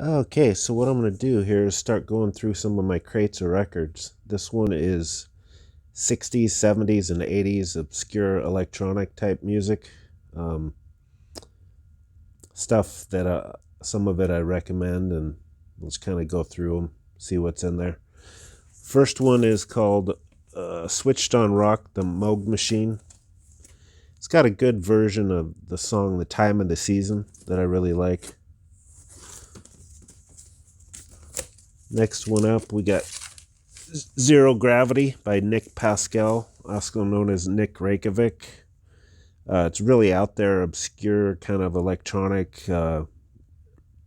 Okay, so what I'm going to do here is start going through some of my crates of records. This one is 60s, 70s, and 80s obscure electronic type music. Um, Stuff that some of it I recommend, and let's kind of go through them, see what's in there. First one is called Switched on Rock, the Moog Machine. It's got a good version of the song The Time of the Season that I really like. Next one up, we got Zero Gravity by Nick Pascal, also known as Nick Reykjavik. It's really out there, obscure, kind of electronic,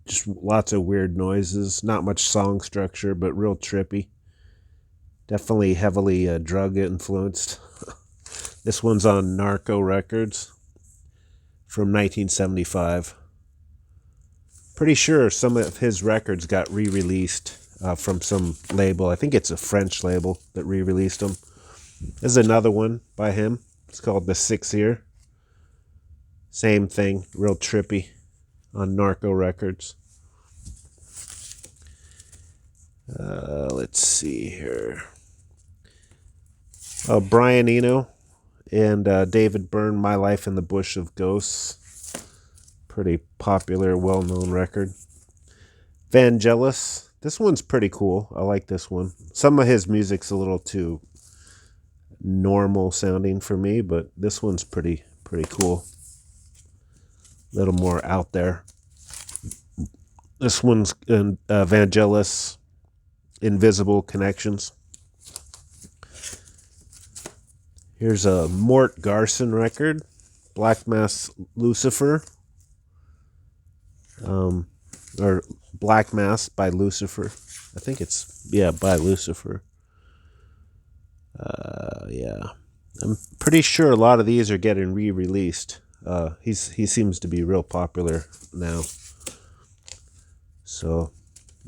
just lots of weird noises. Not much song structure, but real trippy. Definitely heavily drug influenced. This one's on Narco Records from 1975. Pretty sure some of his records got re-released from some label. I think it's a French label that re-released them. There's another one by him. It's called The Six Ear. Same thing, real trippy on Narco Records. Let's see here. Brian Eno and David Byrne, My Life in the Bush of Ghosts. Pretty popular, well-known record. Vangelis. This one's pretty cool. I like this one. Some of his music's a little too normal sounding for me, but this one's pretty cool. A little more out there. This one's Vangelis, Invisible Connections. Here's a Mort Garson record, Black Mass Lucifer, or Black Mass by Lucifer. I think it's, by Lucifer. Yeah. I'm pretty sure a lot of these are getting re-released. He seems to be real popular now. So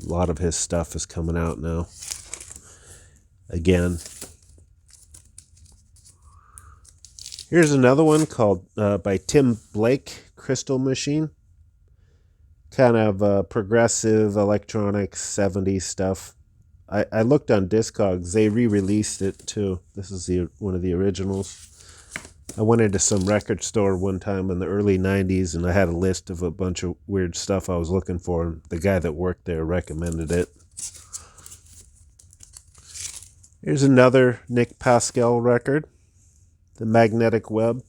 a lot of his stuff is coming out now. Again. Here's another one called by Tim Blake, Crystal Machine. Kind of progressive electronic 70s stuff. I looked on Discogs. They re-released it too. This is one of the originals. I went into some record store one time in the early 90s, and I had a list of a bunch of weird stuff I was looking for, and the guy that worked there recommended it. Here's another Nick Pascal record, The Magnetic Web.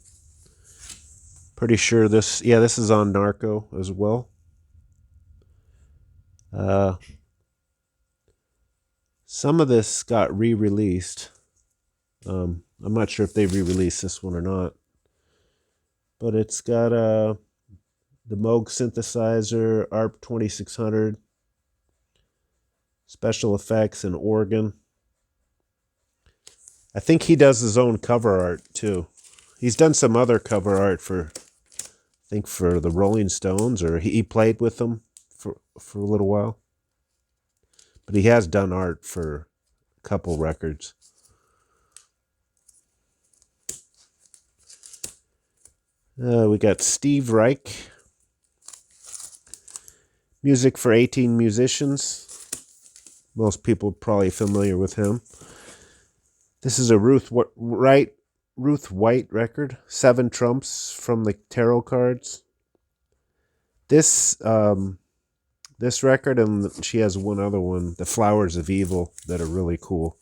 Pretty sure this is on Narco as well. Some of this got re-released. I'm not sure if they re-released this one or not. But it's got the Moog synthesizer, ARP 2600, special effects, and organ. I think he does his own cover art too. He's done some other cover art for, I think, for the Rolling Stones, or he played with them for a little while. But he has done art for a couple records. We got Steve Reich, music for 18 musicians. Most people are probably familiar with him. This is a Ruth White record. 7 trumps from the tarot cards. This record, and she has one other one, The Flowers of Evil, that are really cool.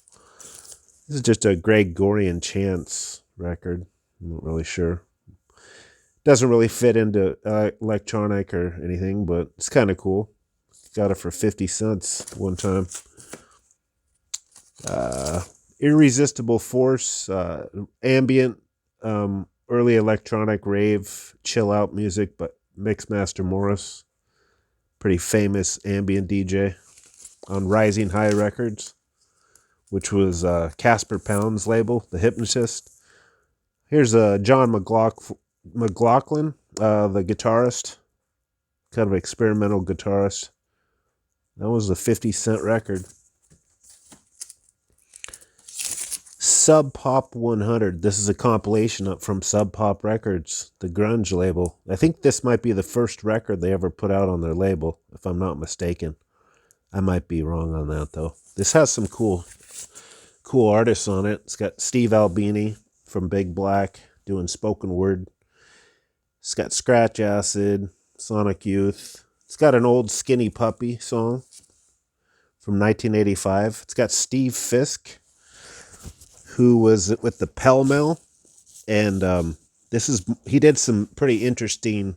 This is just a Gregorian chants record. I'm not really sure. Doesn't really fit into electronic or anything, but it's kind of cool. Got it for 50 cents one time. Irresistible Force, ambient, early electronic rave, chill out music, but Mixmaster Morris, pretty famous ambient DJ on Rising High Records, which was Casper Pound's label, The Hypnotist. Here's John McLaughlin, the guitarist, kind of experimental guitarist. That was a 50-cent record. Sub Pop 100. This is a compilation up from Sub Pop Records, the grunge label. I think this might be the first record they ever put out on their label, if I'm not mistaken. I might be wrong on that, though. This has some cool artists on it. It's got Steve Albini from Big Black doing spoken word. It's got Scratch Acid, Sonic Youth. It's got an old Skinny Puppy song from 1985. It's got Steve Fisk, who was with the Pell Mell, and he did some pretty interesting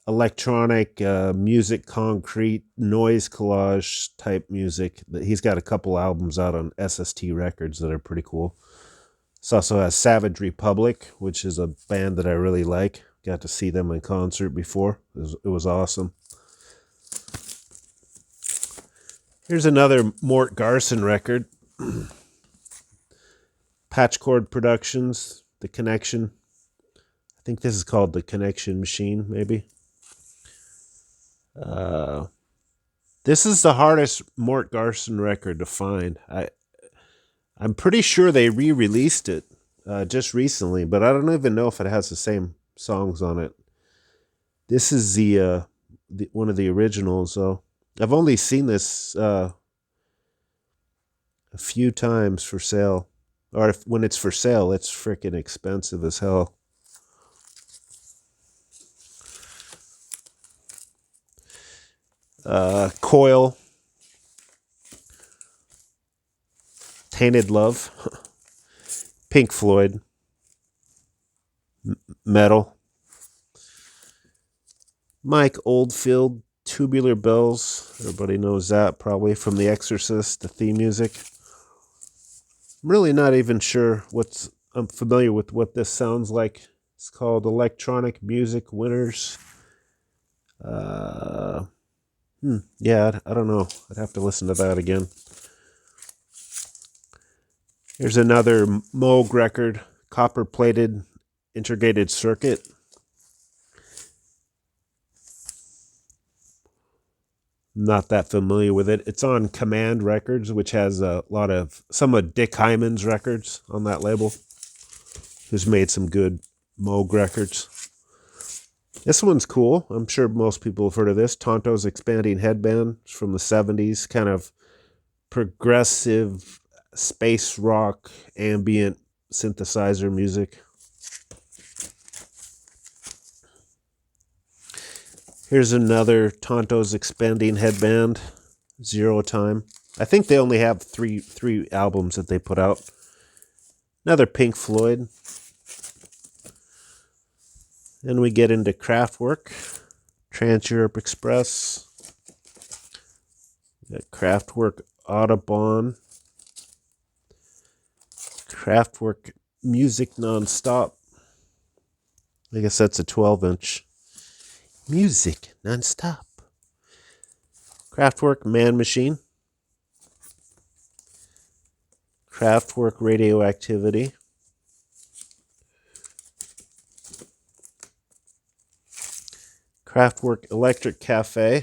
electronic music, concrete noise collage type music. He's got a couple albums out on SST Records that are pretty cool. This also has Savage Republic, which is a band that I really like. Got to see them in concert before. It was awesome. Here's another Mort Garson record. Patchcord Productions, The Connection. I think this is called The Connection Machine, maybe. This is the hardest Mort Garson record to find. I'm pretty sure they re-released it just recently, but I don't even know if it has the same songs on it. This is the one of the originals, though. I've only seen this a few times for sale. Or when it's for sale, it's freaking expensive as hell. Coil. Tainted Love. Pink Floyd. Metal. Mike Oldfield, Tubular Bells. Everybody knows that probably from The Exorcist, the theme music. I'm really not even sure I'm familiar with what this sounds like. It's called Electronic Music Winners. Yeah, I don't know. I'd have to listen to that again. Here's another Moog record, copper-plated integrated circuit. Not that familiar with it. It's on Command Records, which has some of Dick Hyman's records on that label. Who's made some good Moog records. This one's cool. I'm sure most people have heard of this. Tonto's Expanding Headband. It's from the 70s. Kind of progressive space rock ambient synthesizer music. Here's another Tonto's Expanding Headband, Zero Time. I think they only have three albums that they put out. Another Pink Floyd. Then we get into Kraftwerk, Trans-Europe Express. We got Kraftwerk Audubon. Kraftwerk Music Nonstop. I guess that's a 12-inch. Music Nonstop. Kraftwerk Man Machine. Kraftwerk Radioactivity. Kraftwerk Electric Cafe.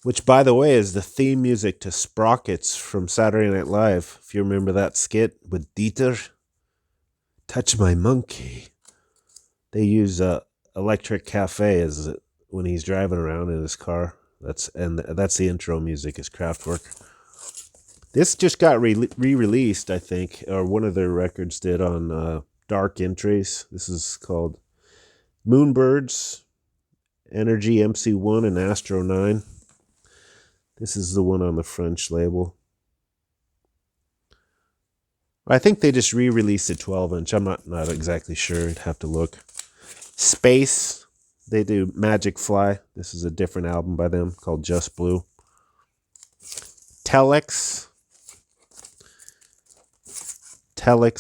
Which, by the way, is the theme music to Sprockets from Saturday Night Live. If you remember that skit with Dieter. Touch My Monkey. They use Electric Cafe as when he's driving around in his car. That's the intro music is Kraftwerk. This just got re-released, I think, or one of their records did on Dark Entries. This is called Moonbirds, Energy MC1, and Astro 9. This is the one on the French label. I think they just re-released a 12-inch. I'm not exactly sure. I'd have to look. Space, they do Magic Fly. This is a different album by them called Just Blue. Telex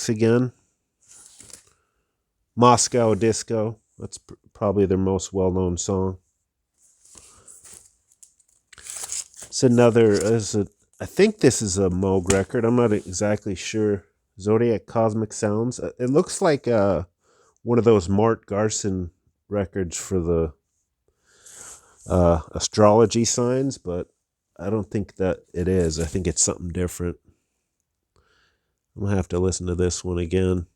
again. Moscow Disco. That's probably their most well-known song. It's I think this is a Moog record. I'm not exactly sure. Zodiac Cosmic Sounds. It looks like one of those Mort Garson records for the astrology signs, but I don't think that it is. I think it's something different. I'm going to have to listen to this one again.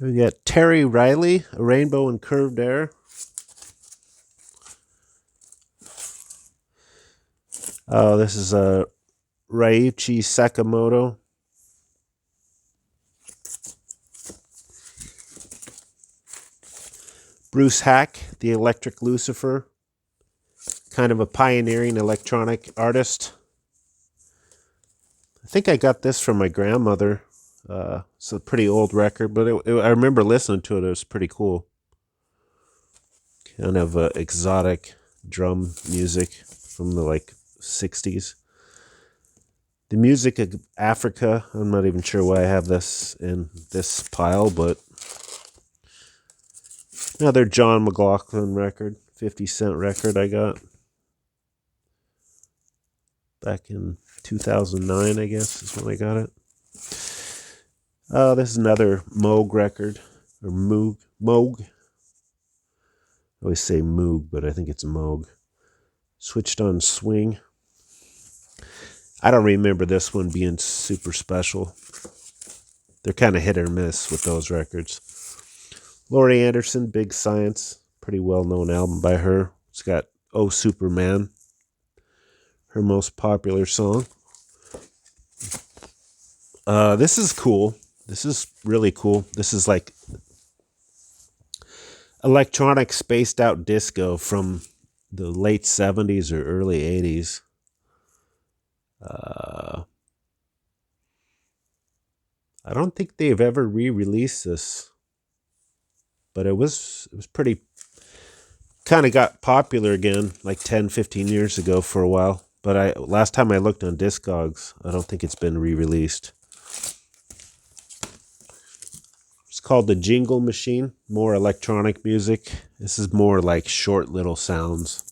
We got Terry Riley, A Rainbow in Curved Air. Oh, this is a Ryuichi Sakamoto. Bruce Hack, The Electric Lucifer. Kind of a pioneering electronic artist. I think I got this from my grandmother. It's a pretty old record, but I remember listening to it. It was pretty cool. Kind of exotic drum music from the 60s. The music of Africa. I'm not even sure why I have this in this pile, but another John McLaughlin record, 50-cent record I got back in 2009, I guess is when I got it. This is another Moog record, or Moog. I always say Moog, but I think it's Moog. Switched on Swing. I don't remember this one being super special. They're kind of hit or miss with those records. Laurie Anderson, Big Science. Pretty well-known album by her. It's got Oh Superman, her most popular song. This is cool. This is really cool. This is like electronic spaced out disco from the late 70s or early 80s. I don't think they've ever re-released this, but it was pretty, kind of got popular again like 10, 15 years ago for a while. But last time I looked on Discogs, I don't think it's been re-released. It's called The Jingle Machine. More electronic music. This is more like short little sounds.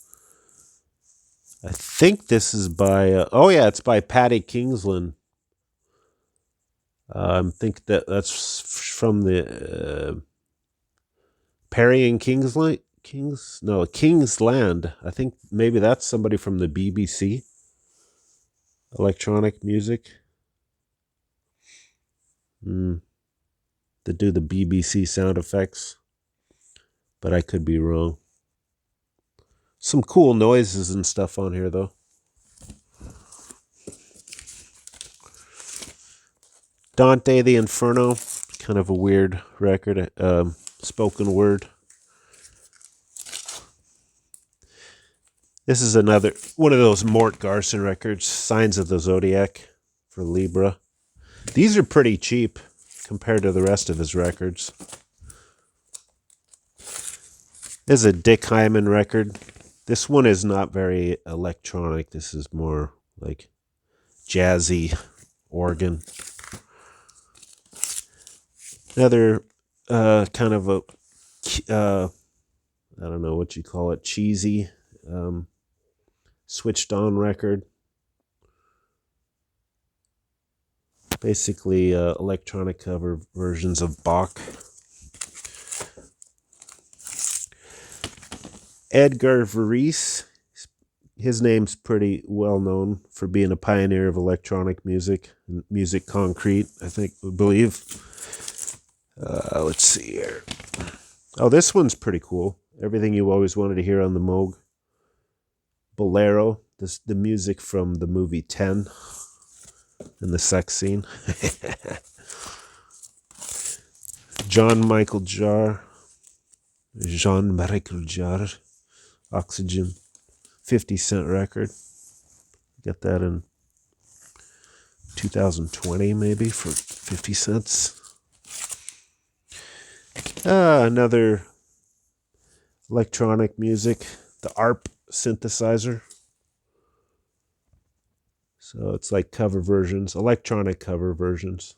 I think this is by, it's by Patty Kingsland. I think that's from the Perry and Kingsland. Kingsland. I think maybe that's somebody from the BBC. Electronic music. To do the BBC sound effects. But I could be wrong. Some cool noises and stuff on here, though. Dante the Inferno. Kind of a weird record. Spoken word. This is another one of those Mort Garson records, Signs of the Zodiac for Libra. These are pretty cheap compared to the rest of his records. This is a Dick Hyman record. This one is not very electronic. This is more like jazzy organ. Another kind of a, I don't know what you call it, cheesy, switched on record. Basically electronic cover versions of Bach. Edgar Varese. His name's pretty well known for being a pioneer of electronic music. Music concrete, I believe. Let's see here. Oh, this one's pretty cool. Everything you always wanted to hear on the Moog. Bolero. The music from the movie 10. And the sex scene. Jean-Michel Jarre. Oxygen. 50-cent record. Got that in 2020 maybe for 50 cents. Another electronic music. The ARP synthesizer. So it's like cover versions, electronic cover versions.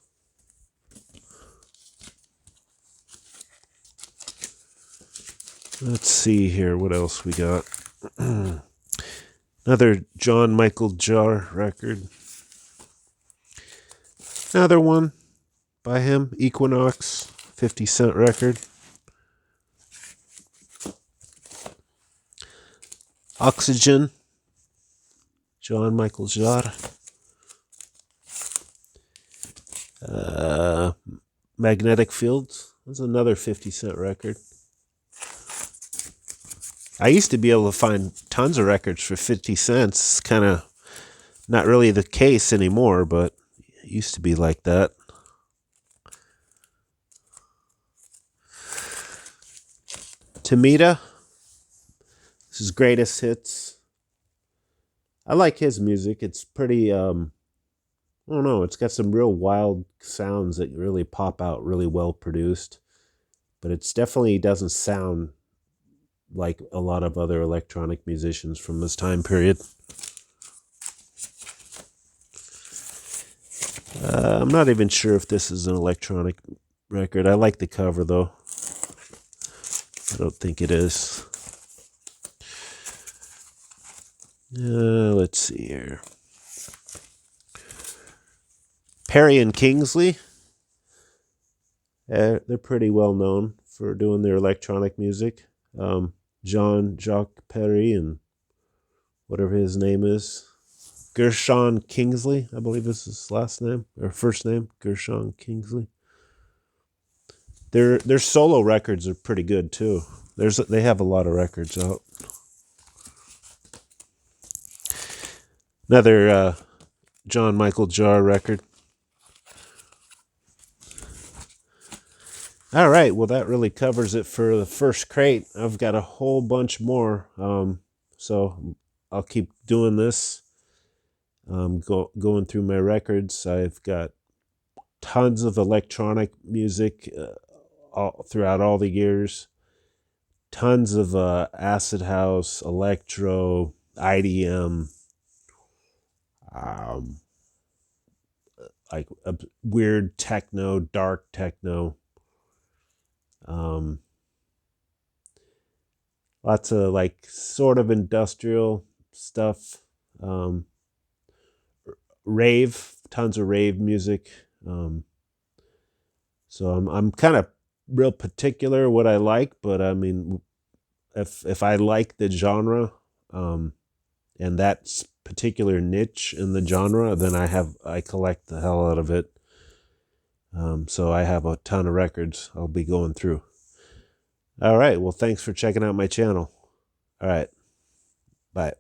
Let's see here, what else we got. Another Jean-Michel Jarre record. Another one by him, Equinox, 50-cent record. Oxygen, John Michael Jarre. Magnetic Fields. That's another 50-cent record. I used to be able to find tons of records for 50 cents. It's kind of not really the case anymore, but it used to be like that. Tamita. This is Greatest Hits. I like his music. It's pretty, I don't know, it's got some real wild sounds that really pop out, really well produced. But it's definitely doesn't sound like a lot of other electronic musicians from this time period. I'm not even sure if this is an electronic record. I like the cover, though. I don't think it is. Let's see here. Perry and Kingsley. They're pretty well known for doing their electronic music. Jean-Jacques Perry and whatever his name is. Gershon Kingsley, I believe is his last name, or first name, Gershon Kingsley. Their solo records are pretty good, too. They have a lot of records out. Another John Michael Jarre record. All right, well, that really covers it for the first crate. I've got a whole bunch more, so I'll keep doing this. Going through my records. I've got tons of electronic music throughout all the years. Tons of acid house, electro, IDM, like a weird techno, dark techno. Lots of like sort of industrial stuff. Rave, tons of rave music. So I'm kind of real particular what I like, but I mean, if I like the genre, and that particular niche in the genre, then I collect the hell out of it. So I have a ton of records I'll be going through. All right. Well, thanks for checking out my channel. All right. Bye.